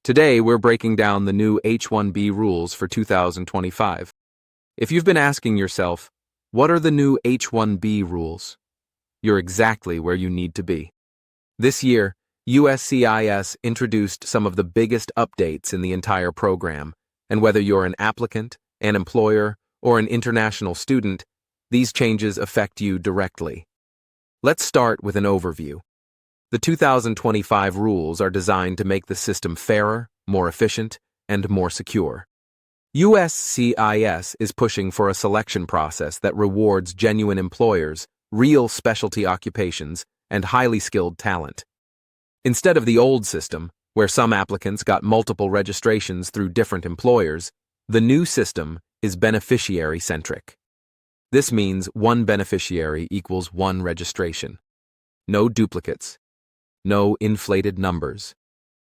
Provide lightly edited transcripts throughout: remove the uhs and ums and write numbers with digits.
Today, we're breaking down the new H1B rules for 2025. If you've been asking yourself, what are the new H1B rules? You're exactly where you need to be. This year, USCIS introduced some of the biggest updates in the entire program, and whether you're an applicant, an employer, or an international student, these changes affect you directly. Let's start with an overview. The 2025 rules are designed to make the system fairer, more efficient, and more secure. USCIS is pushing for a selection process that rewards genuine employers, real specialty occupations, and highly skilled talent. Instead of the old system, where some applicants got multiple registrations through different employers, the new system is beneficiary-centric. This means one beneficiary equals one registration. No duplicates. No inflated numbers.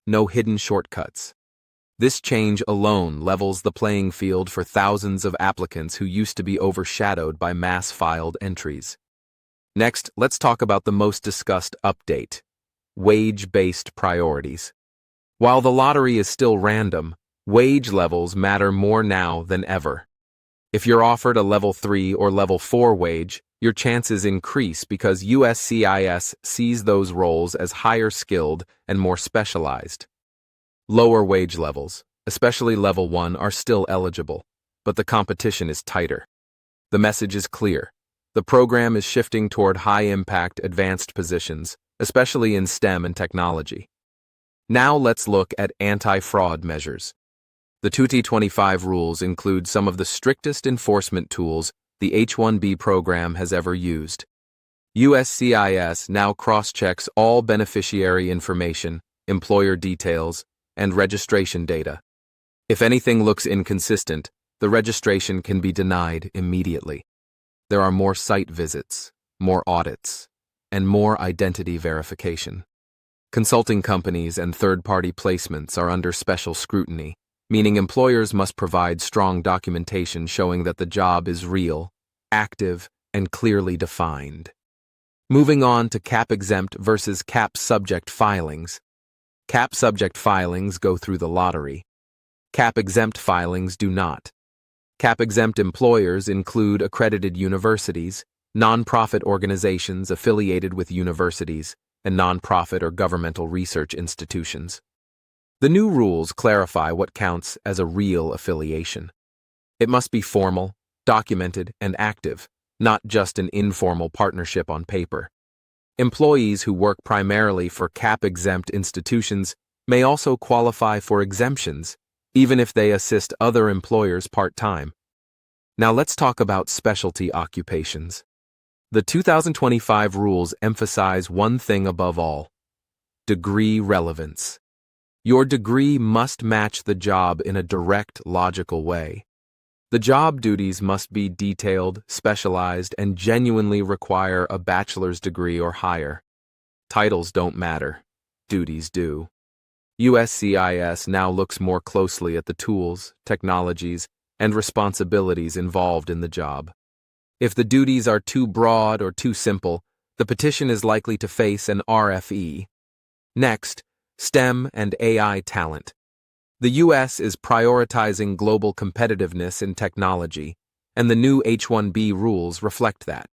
No hidden shortcuts. This change alone levels the playing field for thousands of applicants who used to be overshadowed by mass-filed entries. Next, let's talk about the most discussed update: wage-based priorities. While the lottery is still random, wage levels matter more now than ever. If you're offered a level 3 or level 4 wage, your chances increase because USCIS sees those roles as higher skilled and more specialized. Lower wage levels, especially level 1, are still eligible, but the competition is tighter. The message is clear. The program is shifting toward high-impact advanced positions, especially in STEM and technology. Now let's look at anti-fraud measures. The 2025 rules include some of the strictest enforcement tools the H1B program has ever used. USCIS now cross-checks all beneficiary information, employer details, and registration data. If anything looks inconsistent, the registration can be denied immediately. There are more site visits, more audits, and more identity verification. Consulting companies and third-party placements are under special scrutiny, meaning employers must provide strong documentation showing that the job is real, active, and clearly defined. Moving on to cap-exempt versus cap-subject filings. Cap-subject filings go through the lottery. Cap-exempt filings do not. Cap-exempt employers include accredited universities, nonprofit organizations affiliated with universities, and nonprofit or governmental research institutions. The new rules clarify what counts as a real affiliation. It must be formal, documented, and active, not just an informal partnership on paper. Employees who work primarily for cap-exempt institutions may also qualify for exemptions, even if they assist other employers part-time. Now let's talk about specialty occupations. The 2025 rules emphasize one thing above all: degree relevance. Your degree must match the job in a direct, logical way. The job duties must be detailed, specialized, and genuinely require a bachelor's degree or higher. Titles don't matter. Duties do. USCIS now looks more closely at the tools, technologies, and responsibilities involved in the job. If the duties are too broad or too simple, the petition is likely to face an RFE. Next, STEM and AI talent. The U.S. is prioritizing global competitiveness in technology, and the new H1B rules reflect that.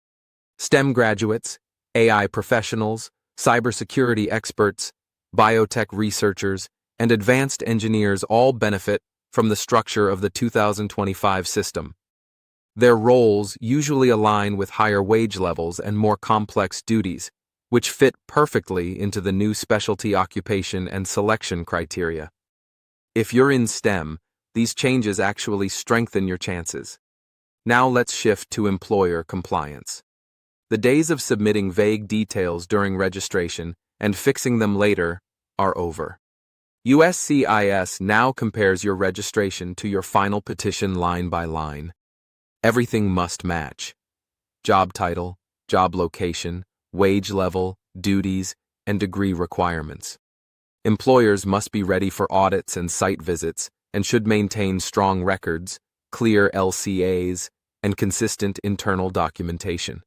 STEM graduates, AI professionals, cybersecurity experts, biotech researchers, and advanced engineers all benefit from the structure of the 2025 system. Their roles usually align with higher wage levels and more complex duties, which fit perfectly into the new specialty occupation and selection criteria. If you're in STEM, these changes actually strengthen your chances. Now let's shift to employer compliance. The days of submitting vague details during registration and fixing them later are over. USCIS now compares your registration to your final petition line by line. Everything must match: job title, job location, wage level, duties, and degree requirements. Employers must be ready for audits and site visits and should maintain strong records, clear LCAs, and consistent internal documentation.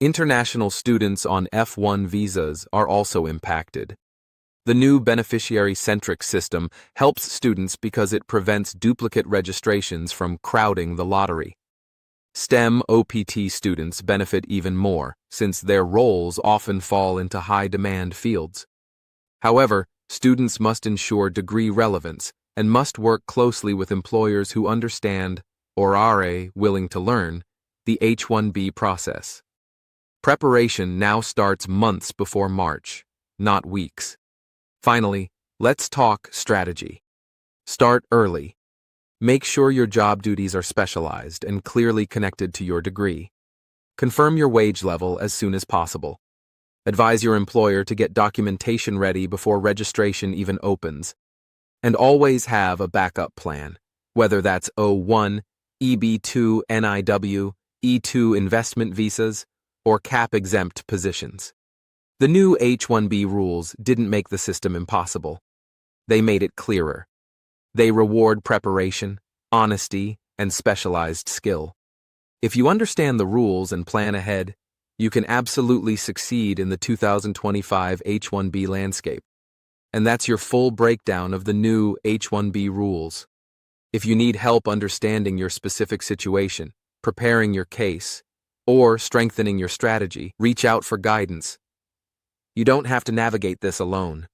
International students on F1 visas are also impacted. The new beneficiary-centric system helps students because it prevents duplicate registrations from crowding the lottery. STEM OPT students benefit even more, since their roles often fall into high-demand fields. However, students must ensure degree relevance and must work closely with employers who understand, or are willing to learn, the H1B process. Preparation now starts months before March, not weeks. Finally, let's talk strategy. Start early. Make sure your job duties are specialized and clearly connected to your degree. Confirm your wage level as soon as possible. Advise your employer to get documentation ready before registration even opens. And always have a backup plan, whether that's O1, EB2 NIW, E2 investment visas, or CAP-exempt positions. The new H1B rules didn't make the system impossible. They made it clearer. They reward preparation, honesty, and specialized skill. If you understand the rules and plan ahead, you can absolutely succeed in the 2025 H1B landscape. And that's your full breakdown of the new H1B rules. If you need help understanding your specific situation, preparing your case, or strengthening your strategy, reach out for guidance. You don't have to navigate this alone.